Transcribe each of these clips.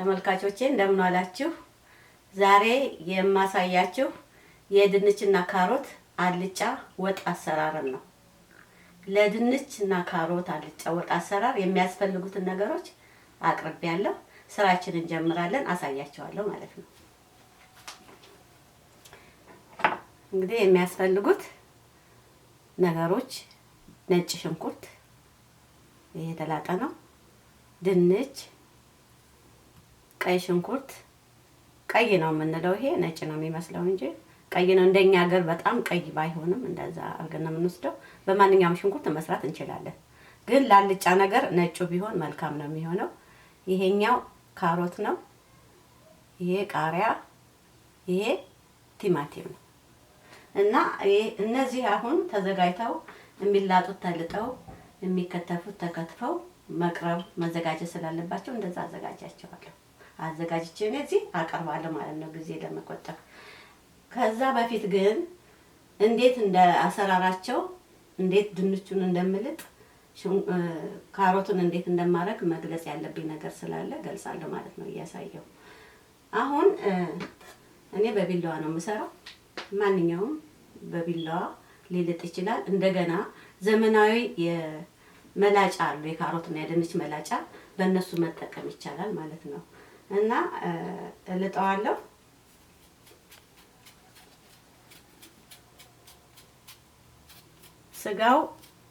ተመልካቾቼ እንደምን ዋላችሁ? ዛሬ የማሳያችሁ የድንችና ካሮት አልጫ ወጥ አሰራር ነው። ለድንችና ካሮት አልጫ ወጥ አሰራር የሚያስፈልጉትን ነገሮች አቅርቤያለሁ። ስራችንን እንጀምራለን፣ አሳያችኋለሁ ማለት ነው። እንግዲህ የሚያስፈልጉት ነገሮች ነጭ ሽንኩርት፣ ይሄ የተላጠ ነው፣ ድንች፣ ቀይ ሽንኩርት፣ ቀይ ነው የምንለው፣ ይሄ ነጭ ነው የሚመስለው እንጂ ቀይ ነው። እንደኛ ሀገር በጣም ቀይ ባይሆንም እንደዛ አድርገን ነው የምንወስደው። በማንኛውም ሽንኩርት መስራት እንችላለን፣ ግን ላልጫ ነገር ነጩ ቢሆን መልካም ነው የሚሆነው። ይሄኛው ካሮት ነው፣ ይሄ ቃሪያ፣ ይሄ ቲማቲም ነው እና እነዚህ አሁን ተዘጋጅተው የሚላጡት ተልጠው የሚከተፉት ተከትፈው መዘጋጀት ስላለባቸው እንደዛ አዘጋጃቸዋለሁ። አዘጋጅቼ እዚህ አቀርባለሁ ማለት ነው ጊዜ ለመቆጠብ። ከዛ በፊት ግን እንዴት እንደ አሰራራቸው እንዴት ድንቹን እንደምልጥ ካሮቱን እንዴት እንደማረግ መግለጽ ያለብኝ ነገር ስላለ ገልጻለሁ ማለት ነው እያሳየው። አሁን እኔ በቢላዋ ነው የምሰራው። ማንኛውም በቢላዋ ሊልጥ ይችላል። እንደገና ዘመናዊ የመላጫ አሉ፣ የካሮትና የድንች መላጫ፣ በእነሱ መጠቀም ይቻላል ማለት ነው። እና እልጠዋለሁ። ስጋው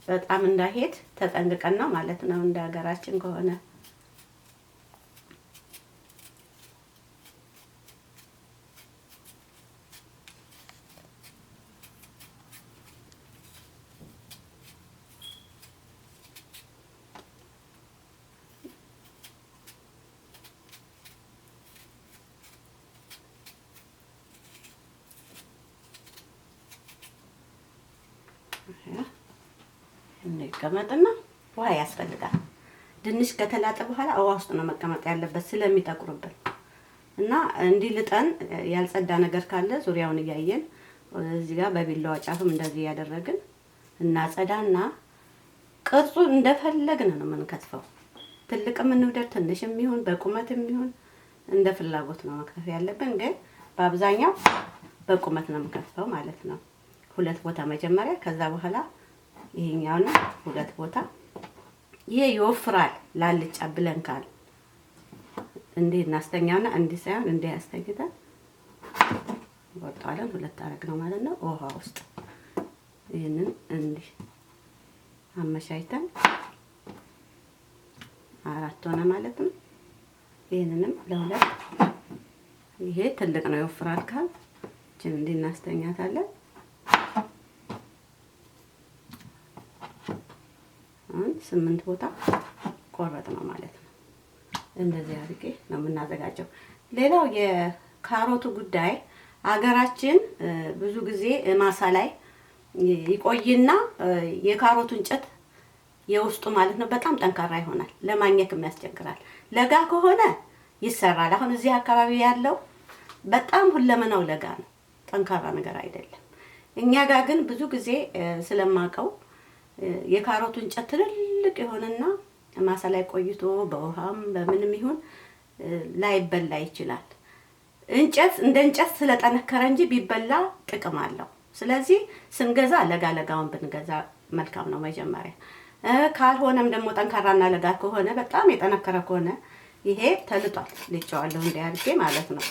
በጣም እንዳይሄድ ተጠንቅቀን ነው ማለት ነው እንደ ሀገራችን ከሆነ። እንቀመጥና ውሃ ያስፈልጋል። ድንች ከተላጠ በኋላ ውሃ ውስጥ ነው መቀመጥ ያለበት ስለሚጠቁርብን እና እንዲልጠን ያልጸዳ ነገር ካለ ዙሪያውን እያየን እዚህ ጋር በቢላዋ ጫፍም እንደዚህ ያደረግን እናጸዳና ቅርጹን እንደፈለግን ነው የምንከትፈው። ትልቅም እንውደድ ትንሽም ይሁን በቁመትም ይሁን እንደ ፍላጎት ነው መክተፍ ያለብን፣ ግን በአብዛኛው በቁመት ነው የምከትፈው ማለት ነው። ሁለት ቦታ መጀመሪያ፣ ከዛ በኋላ ይሄኛውና ሁለት ቦታ። ይሄ ይወፍራል ላልጫ ብለን ካል እንዴ እናስተኛውና እንዲህ ሳይሆን እንዴ ያስተግታል። ወጣለን ሁለት አረግ ነው ማለት ነው። ውሃ ውስጥ ይሄንን እንዲህ አመሻይተን አራት ሆነ ማለት ነው። ይሄንንም ለሁለት፣ ይሄ ትልቅ ነው ይወፍራል ካል እንዲህ እናስተኛታለን። ስምንት ቦታ ቆረጥ ነው ማለት ነው። እንደዚህ አድርጌ ነው የምናዘጋጀው። ሌላው የካሮቱ ጉዳይ አገራችን ብዙ ጊዜ ማሳ ላይ ይቆይና የካሮቱ እንጨት የውስጡ ማለት ነው በጣም ጠንካራ ይሆናል፣ ለማግኘትም ያስቸግራል። ለጋ ከሆነ ይሰራል። አሁን እዚህ አካባቢ ያለው በጣም ሁለመናው ለጋ ነው፣ ጠንካራ ነገር አይደለም። እኛ ጋር ግን ብዙ ጊዜ ስለማቀው የካሮቱ እንጨት ትልልቅ ይሆንና ማሳ ላይ ቆይቶ በውሃም በምንም ይሁን ላይበላ ይችላል። እንጨት እንደ እንጨት ስለጠነከረ እንጂ ቢበላ ጥቅም አለው። ስለዚህ ስንገዛ ለጋ ለጋውን ብንገዛ መልካም ነው መጀመሪያ። ካልሆነም ደግሞ ጠንካራና ለጋ ከሆነ በጣም የጠነከረ ከሆነ ይሄ ተልጧል፣ ልጨዋለሁ እንዳያርጌ ማለት ነው።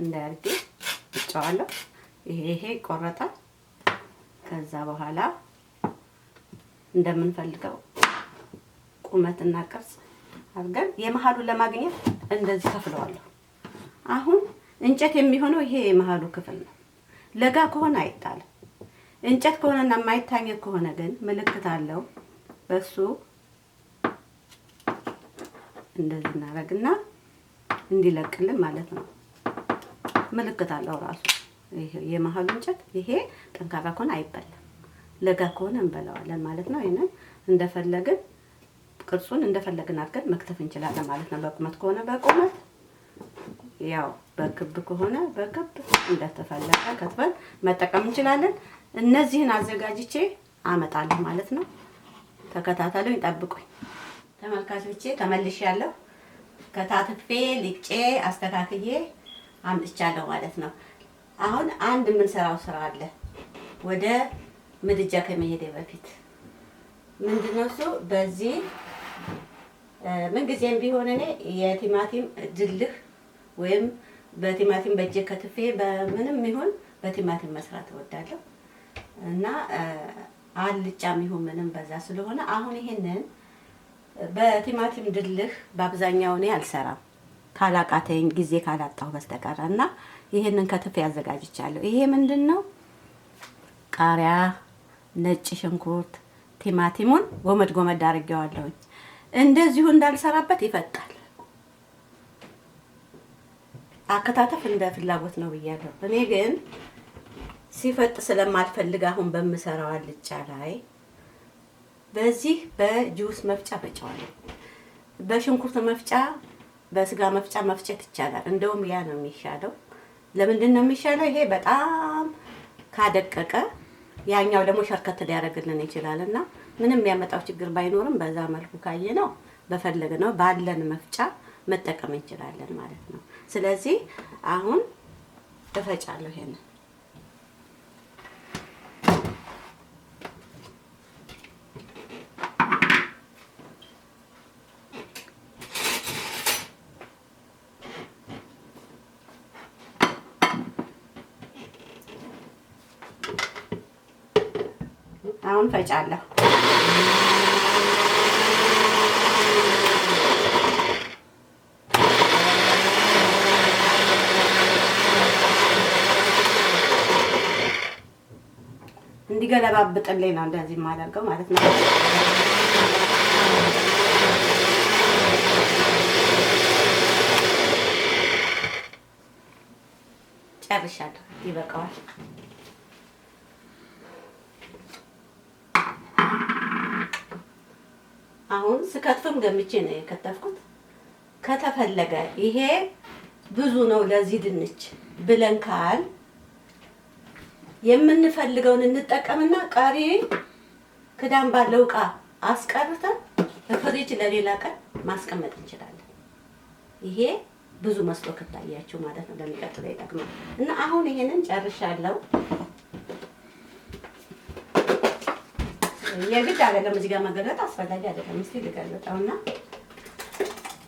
እንዳያርጌ ልጨዋለሁ። ይሄ ይቆረጣል። ከዛ በኋላ እንደምንፈልገው ቁመትና ቅርጽ አድርገን የመሃሉን ለማግኘት እንደዚህ ከፍለዋለሁ። አሁን እንጨት የሚሆነው ይሄ የመሃሉ ክፍል ነው። ለጋ ከሆነ አይጣልም። እንጨት ከሆነና የማይታኘክ ከሆነ ግን ምልክት አለው። በሱ እንደዚህ እናደርግና እንዲለቅልን ማለት ነው። ምልክት አለው ራሱ ይሄ የመሃሉ እንጨት። ይሄ ጠንካራ ከሆነ አይበላም፣ ለጋ ከሆነ እንበላዋለን ማለት ነው። ይሄንን እንደፈለግን ቅርጹን እንደፈለግን አድርገን መክተፍ እንችላለን ማለት ነው። በቁመት ከሆነ በቁመት፣ ያው በክብ ከሆነ በክብ እንደተፈለገ ከትፈን መጠቀም እንችላለን። እነዚህን አዘጋጅቼ አመጣለሁ ማለት ነው። ተከታተሉኝ፣ ጠብቁኝ። ተመልካቾቼ ተመልሼያለሁ። ከታትፌ ልጬ አስተካክዬ አምጥቻለሁ ማለት ነው። አሁን አንድ የምንሰራው ስራ አለ። ወደ ምድጃ ከመሄዴ በፊት ምንድነው እሱ በዚህ ምንጊዜም ቢሆን እኔ የቲማቲም ድልህ ወይም በቲማቲም በእጄ ከትፌ በምንም ይሁን በቲማቲም መስራት እወዳለሁ እና አልጫም ይሁን ምንም በዛ ስለሆነ አሁን ይሄንን በቲማቲም ድልህ በአብዛኛው እኔ አልሰራም ካላቃተኝ ጊዜ ካላጣሁ በስተቀር እና ይሄንን ከትፌ አዘጋጅቻለሁ። ይሄ ምንድነው? ቃሪያ፣ ነጭ ሽንኩርት፣ ቲማቲሙን ጎመድ ጎመድ አድርጌዋለሁ። እንደዚሁ እንዳልሰራበት ይፈጣል። አከታተፍ እንደ ፍላጎት ነው ብያለሁ። እኔ ግን ሲፈጥ ስለማልፈልግ አሁን በምሰራው አልጫ ላይ በዚህ በጁስ መፍጫ ፈጫዋለሁ። በሽንኩርት መፍጫ በስጋ መፍጫ መፍጨት ይቻላል። እንደውም ያ ነው የሚሻለው። ለምንድን ነው የሚሻለው? ይሄ በጣም ካደቀቀ ያኛው ደግሞ ሸርከት ሊያደርግልን ይችላልና ምንም የሚያመጣው ችግር ባይኖርም በዛ መልኩ ካየነው በፈለግነው ባለን መፍጫ መጠቀም እንችላለን ማለት ነው። ስለዚህ አሁን እፈጫለሁ ይሄንን አሁን ፈጫለሁ። እንዲገለባብጥልኝ ነው እንደዚህ የማደርገው ማለት ነው። ጨርሻለሁ። ይበቃዋል። አሁን ስከትፍም ገምቼ ነው የከተፍኩት። ከተፈለገ ይሄ ብዙ ነው ለዚህ ድንች ብለን ካል የምንፈልገውን እንጠቀምና ቀሪ ክዳን ባለው ዕቃ አስቀርተን በፍሪጅ ለሌላ ቀን ማስቀመጥ እንችላለን። ይሄ ብዙ መስሎ ከታያችሁ ማለት ነው ለሚቀጥለው ይጠቅማል። እና አሁን ይሄንን ጨርሻለሁ። የግድ አይደለም እዚህ ጋር መገለጥ አስፈላጊ አይደለም። እስኪ ልገለጠውና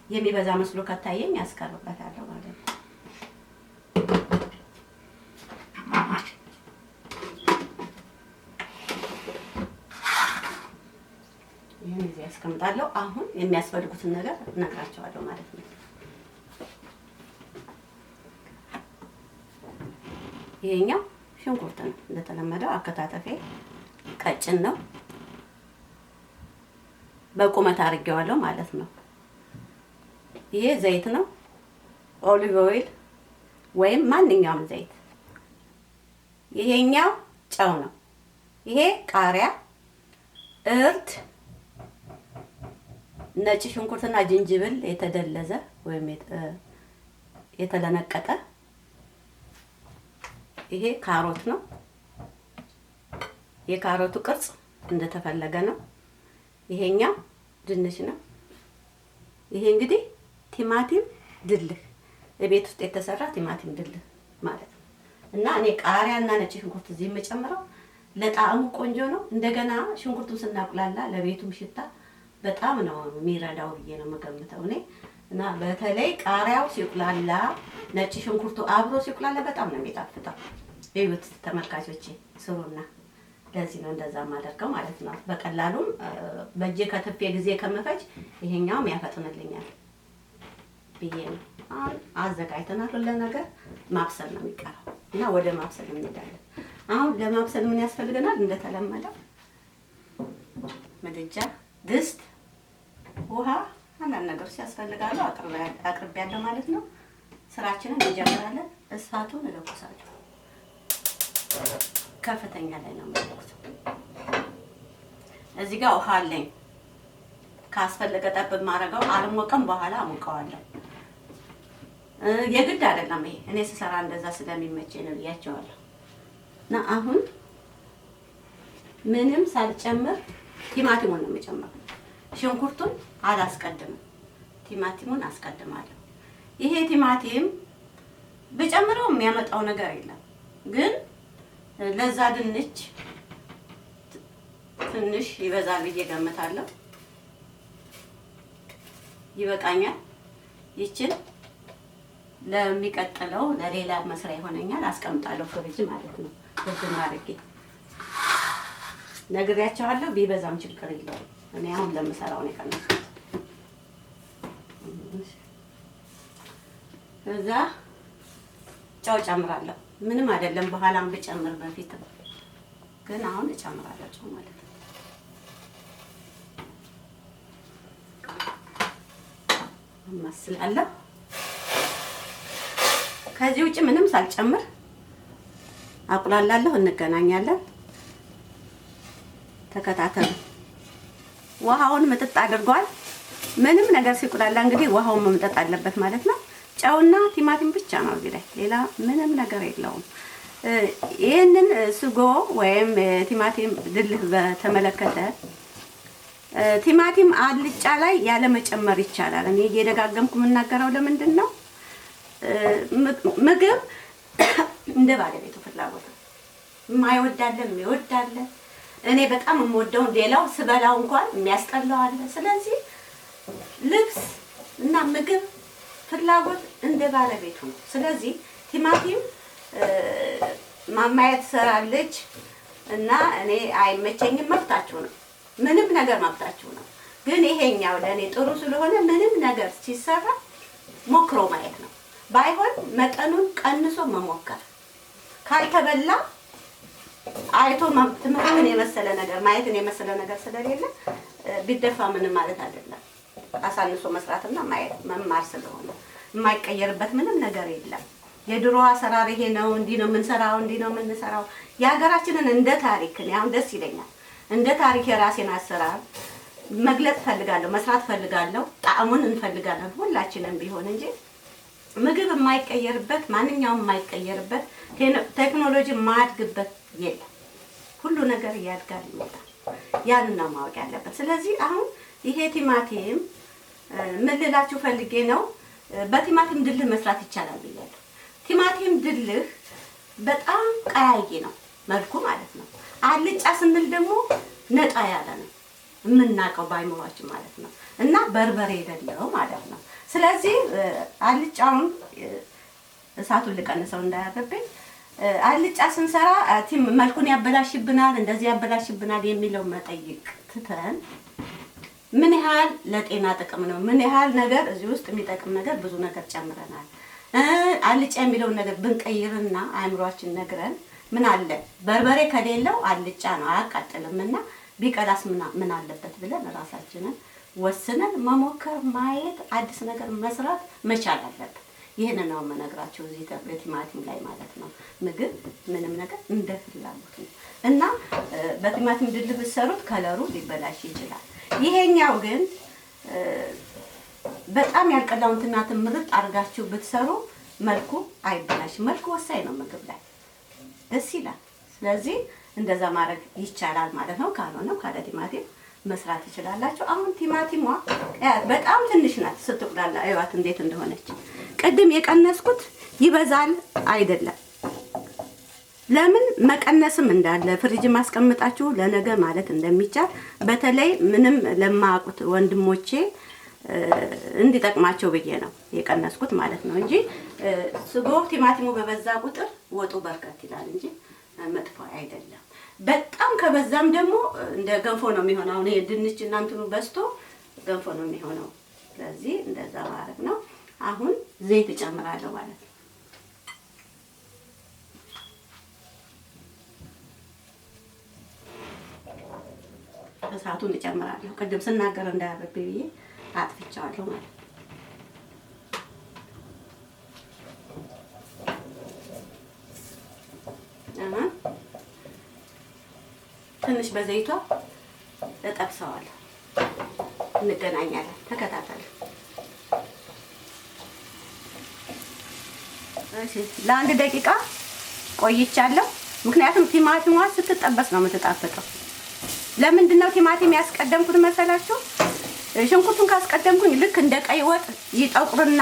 የሚበዛ መስሎ ከታየኝ ያስቀርበታለሁ ማለት ነው። ይሄን እዚህ ያስቀምጣለሁ። አሁን የሚያስፈልጉትን ነገር እነግራቸዋለሁ ማለት ነው። ይሄኛው ሽንኩርት ነው። እንደተለመደው አከታተፌ ቀጭን ነው። በቁመት አድርጌዋለሁ ማለት ነው። ይሄ ዘይት ነው፣ ኦሊቭ ኦይል ወይም ማንኛውም ዘይት። ይሄኛው ጨው ነው። ይሄ ቃሪያ፣ እርድ፣ ነጭ ሽንኩርትና ዝንጅብል የተደለዘ ወይም የተለነቀጠ። ይሄ ካሮት ነው። የካሮቱ ቅርጽ እንደተፈለገ ነው። ይሄኛው ድንች ነው። ይሄ እንግዲህ ቲማቲም ድልህ ቤት ውስጥ የተሰራ ቲማቲም ድልህ ማለት ነው። እና እኔ ቃሪያና ነጭ ሽንኩርት እዚህ የምጨምረው ለጣዕሙ ቆንጆ ነው። እንደገና ሽንኩርቱን ስናቁላላ ለቤቱም ሽታ በጣም ነው የሚረዳው ብዬ ነው የምገምተው እኔ። እና በተለይ ቃሪያው ሲቁላላ ነጭ ሽንኩርቱ አብሮ ሲቁላላ በጣም ነው የሚጣፍጠው። እዩት ተመልካቾቼ፣ ስሩና ለዚህ ነው እንደዛ ማደርገው ማለት ነው። በቀላሉም በእጄ ከትፌ ጊዜ ከመፈጅ ይሄኛውም ያፈጥንልኛል ብዬ ነው። አሁን አዘጋጅተናል። ሁሉ ነገር ማብሰል ነው የሚቀረው እና ወደ ማብሰል እንሄዳለን። አሁን ለማብሰል ምን ያስፈልገናል? እንደተለመደው ምድጃ፣ ድስት፣ ውሃ፣ አንዳንድ ነገሮች ያስፈልጋሉ። አቅርቤያለሁ ማለት ነው። ስራችንን እንጀምራለን። እሳቱን እለኩሳለሁ። ከፍተኛ ላይ ነው ማለት ነው። እዚህ ጋር ውሃ አለኝ። ካስፈለገ ጠብ ማረጋው አልሞቀም፣ በኋላ አሞቀዋለሁ። የግድ አይደለም ይሄ እኔ ስሰራ እንደዛ ስለሚመቸኝ ነው ብያቸዋለሁ። እና አሁን ምንም ሳልጨምር ቲማቲሙን ነው የምጨምረው። ሽንኩርቱን አላስቀድምም። ቲማቲሙን አስቀድማለሁ። ይሄ ቲማቲም ብጨምረው የሚያመጣው ነገር የለም፣ ግን ለዛ ድንች ትንሽ ይበዛል ብዬ ገምታለሁ። ይበቃኛል። ይችን ለሚቀጥለው ለሌላ መስሪያ ይሆነኛል አስቀምጣለሁ ፍሪጅ ማለት ነው። በዚህ አድርጌ ነግሬያቸዋለሁ። ቢበዛም ችግር የለውም። እኔ አሁን ለምሰራው ነው የቀነስኩት። ከዛ ጨው ጨምራለሁ። ምንም አይደለም፣ በኋላም ብጨምር በፊትም ግን አሁን እጨምራለሁ ጨው ማለት ነው። አማስላለሁ። ከዚህ ውጭ ምንም ሳልጨምር አቁላላለሁ። እንገናኛለን። ተከታተሉ። ውሃውን ምጥጥ አድርጓል። ምንም ነገር ሲቁላላ እንግዲህ ውሃውን መምጠጥ አለበት ማለት ነው። ጨውና ቲማቲም ብቻ ነው እዚህ ላይ፣ ሌላ ምንም ነገር የለውም። ይህንን ስጎ ወይም ቲማቲም ድልህ በተመለከተ ቲማቲም አልጫ ላይ ያለ መጨመር ይቻላል። እኔ እየደጋገምኩ የምናገረው ለምንድን ነው? ምግብ እንደ ባለቤቱ ፍላጎት ነው። የማይወዳለ የሚወዳለ። እኔ በጣም የምወደው ሌላው ስበላው እንኳን የሚያስጠላው አለ። ስለዚህ ልብስ እና ምግብ ፍላጎት እንደ ባለቤቱ ነው። ስለዚህ ቲማቲም ማማየት ሰራለች እና እኔ አይመቸኝም፣ መብታችሁ ነው። ምንም ነገር መብታችሁ ነው። ግን ይሄኛው ለኔ ጥሩ ስለሆነ ምንም ነገር ሲሰራ ሞክሮ ማየት ነው። ባይሆን መጠኑን ቀንሶ መሞከር። ካልተበላ አይቶ ትምህርትን የመሰለ ነገር ማየትን የመሰለ ነገር ስለሌለ ቢደፋ ምንም ማለት አይደለም። አሳንሶ መስራትና ማየት መማር ስለሆነ የማይቀየርበት ምንም ነገር የለም። የድሮ አሰራር ይሄ ነው፣ እንዲህ ነው የምንሰራው፣ እንዲህ ነው የምንሰራው። የሀገራችንን እንደ ታሪክ እኔ አሁን ደስ ይለኛል። እንደ ታሪክ የራሴን አሰራር መግለጽ ፈልጋለሁ፣ መስራት ፈልጋለሁ። ጣዕሙን እንፈልጋለን ሁላችንም ቢሆን እንጂ ምግብ የማይቀየርበት ማንኛውም የማይቀየርበት ቴክኖሎጂ የማያድግበት የለም። ሁሉ ነገር ያድጋል ይመጣል። ያንን ነው ማወቅ ያለበት። ስለዚህ አሁን ይሄ ቲማቲም ምን ልላችሁ ፈልጌ ነው፣ በቲማቲም ድልህ መስራት ይቻላል ብያለሁ። ቲማቲም ድልህ በጣም ቀያይ ነው መልኩ ማለት ነው። አልጫ ስንል ደግሞ ነጣ ያለ ነው የምናውቀው ባይሞራችን ማለት ነው። እና በርበሬ የሌለው ማለት ነው። ስለዚህ አልጫውን እሳቱን ልቀንሰው እንዳያረብኝ። አልጫ ስንሰራ መልኩን ያበላሽብናል፣ እንደዚህ ያበላሽብናል የሚለው መጠይቅ ትተን ምን ያህል ለጤና ጥቅም ነው፣ ምን ያህል ነገር እዚህ ውስጥ የሚጠቅም ነገር ብዙ ነገር ጨምረናል። አልጫ የሚለውን ነገር ብንቀይርና አእምሯችን ነግረን ምን አለ በርበሬ ከሌለው አልጫ ነው አያቃጥልምና ቢቀላስ ምን አለበት ብለን ራሳችንን ወስነን መሞከር፣ ማየት፣ አዲስ ነገር መስራት መቻል አለበት። ይሄን ነው የምነግራችሁ እዚህ በቲማቲም ላይ ማለት ነው። ምግብ ምንም ነገር እንደ ፍላጎት ነው እና በቲማቲም ድልህ ብትሰሩት ከለሩ ሊበላሽ ይችላል። ይሄኛው ግን በጣም ያልቀላውን ቲማቲም ምርጥ አድርጋችሁ ብትሰሩ መልኩ አይበላሽም። መልኩ ወሳኝ ነው ምግብ ላይ ደስ ይላል። ስለዚህ እንደዛ ማድረግ ይቻላል ማለት ነው። ካልሆነ ካለ ቲማቲም መስራት ትችላላችሁ። አሁን ቲማቲሟ በጣም ትንሽ ናት ስትቁላላ፣ አይዋት እንዴት እንደሆነች። ቅድም የቀነስኩት ይበዛል አይደለም። ለምን መቀነስም እንዳለ ፍሪጅ ማስቀምጣችሁ ለነገ ማለት እንደሚቻል በተለይ ምንም ለማያውቁት ወንድሞቼ እንዲጠቅማቸው ብዬ ነው የቀነስኩት ማለት ነው እንጂ ስጎ ቲማቲሙ በበዛ ቁጥር ወጡ በርከት ይላል እንጂ መጥፎ አይደለም። በጣም ከበዛም ደግሞ እንደ ገንፎ ነው የሚሆነው። አሁን ይሄ ድንች እና እንትኑ በስቶ ገንፎ ነው የሚሆነው። ስለዚህ እንደዛ ማድረግ ነው። አሁን ዘይት እጨምራለሁ ማለት ነው። እሳቱን እጨምራለሁ። ቅድም ስናገር እንዳያረብ ብዬ አጥፍቻለሁ ማለት ነው። ትንሽ በዘይቷ እጠብሰዋለሁ። እንገናኛለን። ተከታተሉ። እሺ፣ ለአንድ ደቂቃ ቆይቻለሁ። ምክንያቱም ቲማቲሟ ስትጠበስ ነው የምትጣፍጠው። ለምንድን ነው ቲማቲም ያስቀደምኩት መሰላችሁ? ሽንኩርቱን ካስቀደምኩኝ ልክ እንደ ቀይ ወጥ ይጠቁርና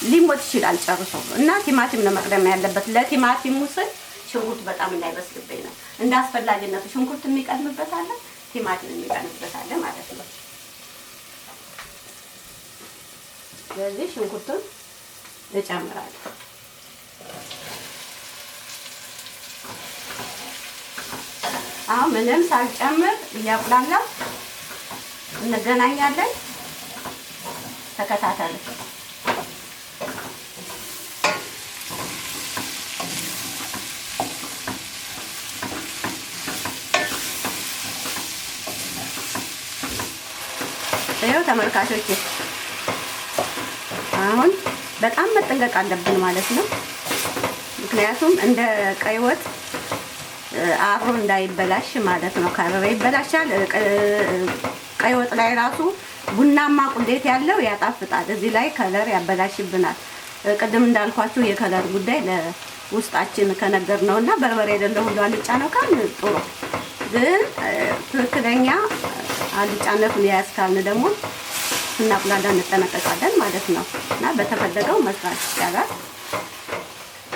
ሊሞት ይችላል ጨርሶ እና ቲማቲም ነው መቅደም ያለበት። ለቲማቲሙ ስል ሽንኩርት በጣም እንዳይበስልብኝ ነው። እንደ አስፈላጊነቱ ሽንኩርት የሚቀድምበት አለ፣ ቲማቲም የሚቀድምበት አለ ማለት ነው። ስለዚህ ሽንኩርቱን እጨምራለሁ። አሁን ምንም ሳልጨምር እያቁላላሁ እንገናኛለን። ተከታተሉ። ይኸው ተመልካቾች አሁን በጣም መጠንቀቅ አለብን ማለት ነው። ምክንያቱም እንደ ቀይ ወጥ አብሮ እንዳይበላሽ ማለት ነው። ከረረ ይበላሻል። ቀይ ወጥ ላይ ራሱ ቡናማ ቁሌት ያለው ያጣፍጣል። እዚህ ላይ ከለር ያበላሽብናል። ቅድም እንዳልኳችሁ የከለር ጉዳይ ለውስጣችን ከነገር ነውና በርበሬ የሌለው ሁሉ አልጫ ነው ካል ጥሩ፣ ግን ትክክለኛ አልጫነቱን ያስካልን ደግሞ እናቁላላ እንጠነቀቃለን ማለት ነው እና በተፈለገው መስራት ይቻላል።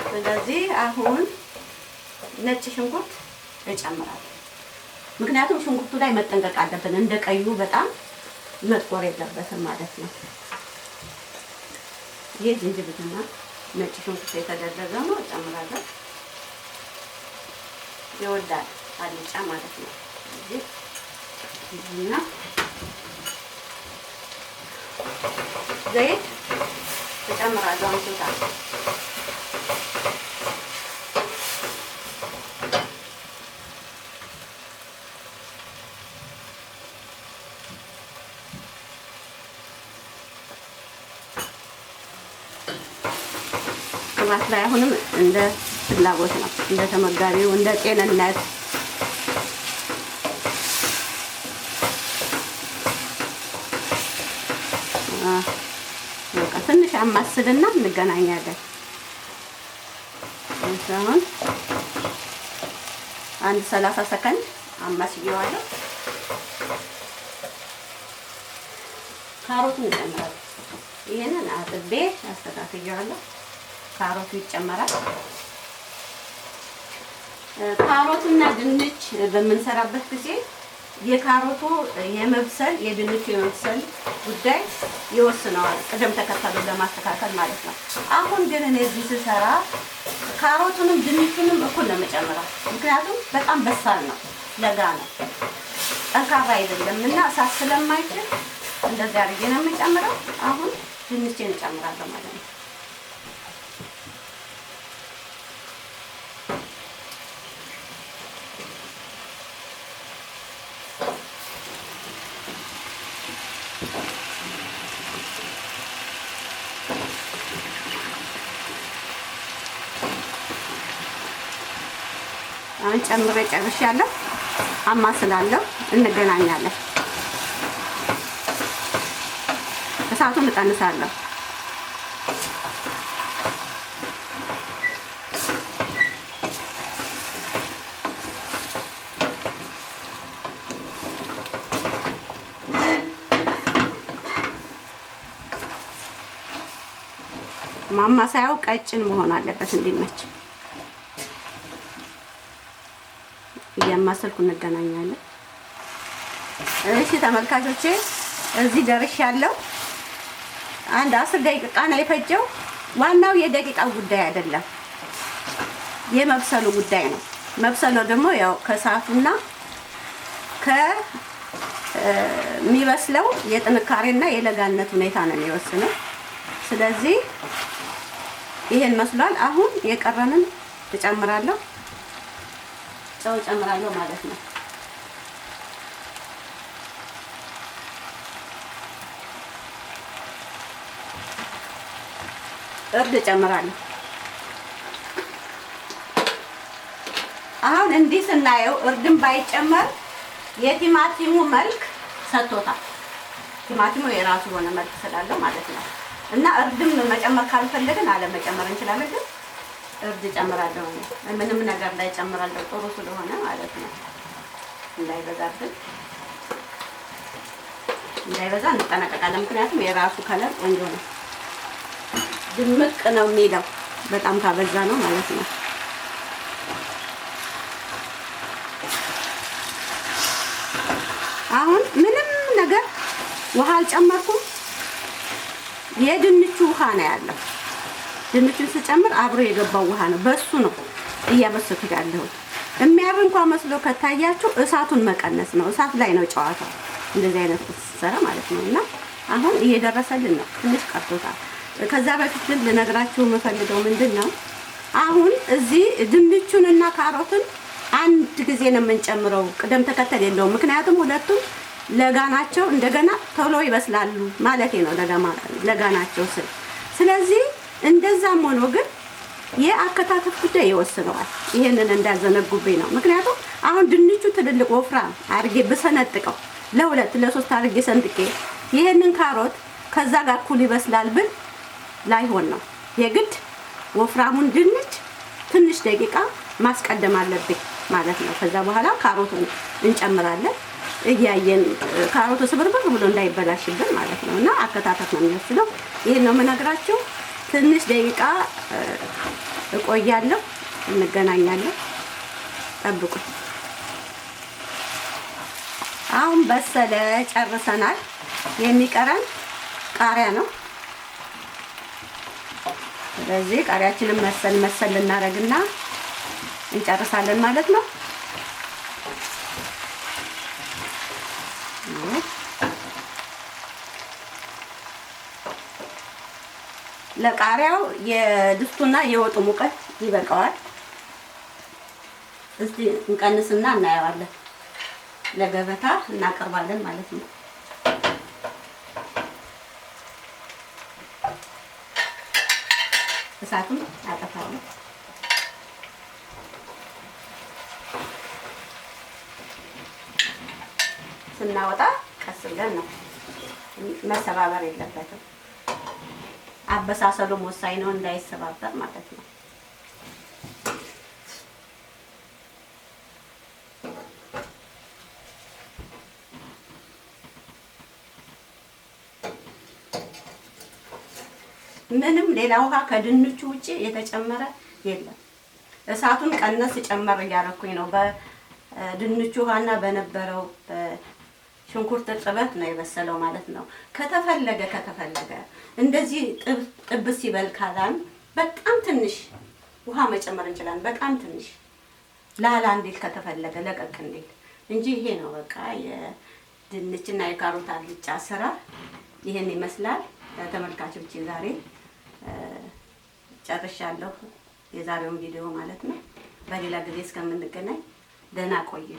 ስለዚህ አሁን ነጭ ሽንኩርት እጨምራለሁ። ምክንያቱም ሽንኩርቱ ላይ መጠንቀቅ አለብን። እንደ ቀዩ በጣም መጥቆር የለበትም ማለት ነው። ይህ ዝንጅብልና ነጭ ሽንኩርት የተደረገ ነው እጨምራለሁ። ይወዳል አልጫ ማለት ነው። እና ዘይት እጨምራለሁ። አንሶታ ቅባት ላይ አሁንም እንደ ፍላጎት ነው፣ እንደ ተመጋቢው እንደ ጤንነት ትንሽ አማስልና እንገናኛለን። አሁን አንድ 30 ሰከንድ አማስየዋለሁ። ካሮቱን እጨምራለሁ። ይሄንን አጥቤ አስተካክያለሁ። ካሮቱ ይጨመራል። ካሮትና ድንች በምንሰራበት ጊዜ የካሮቱ የመብሰል የድንቹ የመብሰል ጉዳይ ይወስነዋል፣ ቅደም ተከተሉን ለማስተካከል ማለት ነው። አሁን ግን እኔ እዚህ ስሰራ ካሮቱንም ድንቹንም እኩል ነው የምጨምረው። ምክንያቱም በጣም በሳል ነው፣ ለጋ ነው፣ ጠንካራ አይደለም እና እሳት ስለማይችል እንደዚህ አድርጌ ነው የምጨምረው። አሁን ድንቼን እጨምራለሁ ማለት ነው። አሁን ጨምሬ ጨርሻለሁ። አማስላለሁ። እንገናኛለን። እሳቱን እቀንሳለሁ። ማማሳያው ቀጭን መሆን አለበት እንዲመች። እያማሰልኩ እንገናኛለን። እሺ ተመልካቾቼ እዚህ ደርሻለሁ። አንድ 10 ደቂቃ ነው የፈጀው። ዋናው የደቂቃው ጉዳይ አይደለም፣ የመብሰሉ ጉዳይ ነው። መብሰሉ ደግሞ ያው ከሰዓቱና ከሚበስለው የጥንካሬና የለጋነት ሁኔታ ነው የሚወስነው። ስለዚህ ይሄን መስሏል። አሁን የቀረንን እጨምራለሁ። ጨው እጨምራለሁ ማለት ነው። እርድ እጨምራለሁ። አሁን እንዲህ ስናየው እርድም ባይጨመር የቲማቲሙ መልክ ሰጥቶታል። ቲማቲሙ የራሱ የሆነ መልክ ስላለው ማለት ነው እና እርድም መጨመር ካልፈለግን አለመጨመር እንችላለን። ግን እርድ እጨምራለሁ። ምንም ነገር ላይ እጨምራለሁ፣ ጥሩ ስለሆነ ማለት ነው እንዳይበዛብን። እንዳይበዛ እንጠነቀቃለን። ምክንያቱም የራሱ ከለር ቆንጆ ነው፣ ድምቅ ነው የሚለው። በጣም ካበዛ ነው ማለት ነው። አሁን ምንም ነገር ውሃ አልጨመርኩም። የድንቹ ውሃ ነው ያለው። ድንቹን ስጨምር አብሮ የገባው ውሃ ነው። በሱ ነው እያበሰኩት ያለሁት። የሚያር እንኳን መስሎ ከታያችሁ እሳቱን መቀነስ ነው። እሳት ላይ ነው ጨዋታው እንደዚህ አይነት ሰራ ማለት ነው። እና አሁን እየደረሰልን ነው፣ ትንሽ ቀርቶታል። ከዛ በፊት ግን ልነግራችሁ የምፈልገው ምንድነው፣ አሁን እዚህ ድንቹንና ካሮትን አንድ ጊዜ ነው የምንጨምረው። ቅደም ተከተል የለውም። ምክንያቱም ሁለቱም ለጋ ናቸው። እንደገና ቶሎ ይበስላሉ ማለቴ ነው ለጋ ናቸው ስል። ስለዚህ እንደዛም ሆኖ ግን የአከታተፍ ጉዳይ ይወስነዋል። ይሄንን እንዳዘነጉብኝ ነው። ምክንያቱም አሁን ድንቹ ትልልቅ ወፍራም አድርጌ ብሰነጥቀው ለሁለት ለሶስት አድርጌ ሰንጥቄ ይሄንን ካሮት ከዛ ጋር እኩል ይበስላል ብል ላይሆን ነው። የግድ ወፍራሙን ድንች ትንሽ ደቂቃ ማስቀደም አለብኝ ማለት ነው። ከዛ በኋላ ካሮቱን እንጨምራለን እያየን፣ ካሮቱ ስብርብር ብሎ እንዳይበላሽብን ማለት ነው። እና አከታተፍ ነው የሚመስለው። ይሄን ነው የምነግራችሁ። ትንሽ ደቂቃ እቆያለሁ፣ እንገናኛለን። ጠብቁኝ። አሁን በሰለ፣ ጨርሰናል። የሚቀረን ቃሪያ ነው። ስለዚህ ቃሪያችንን መሰል ልናደርግና እንጨርሳለን ማለት ነው። ለቃሪያው የድስቱና የወጡ ሙቀት ይበቃዋል። እስቲ እንቀንስና እናየዋለን። ለገበታ እናቀርባለን ማለት ነው። እሳቱን አጠፋለሁ። ስናወጣ ቀስ ብለን ነው፣ መሰባበር የለበትም። አበሳሰሉም ወሳኝ ነው፣ እንዳይሰባበር ማለት ነው። ምንም ሌላ ውሃ ከድንቹ ውጪ የተጨመረ የለም። እሳቱን ቀነስ ጨመር እያደረኩኝ ነው። በድንቹ ውሃና በነበረው ሽንኩርት እርጥበት ነው የበሰለው ማለት ነው። ከተፈለገ እንደዚህ ጥብስ ሲበል ካላን በጣም ትንሽ ውሃ መጨመር እንችላለን። በጣም ትንሽ ላላ እንዲል ከተፈለገ ለቀቅ እንዲል እንጂ ይሄ ነው በቃ የድንችና የካሮት አልጫ ስራ ይሄን ይመስላል። ተመልካቾች ዛሬ ጨርሻለሁ የዛሬውን ቪዲዮ ማለት ነው። በሌላ ጊዜ እስከምንገናኝ ደህና ቆዩ።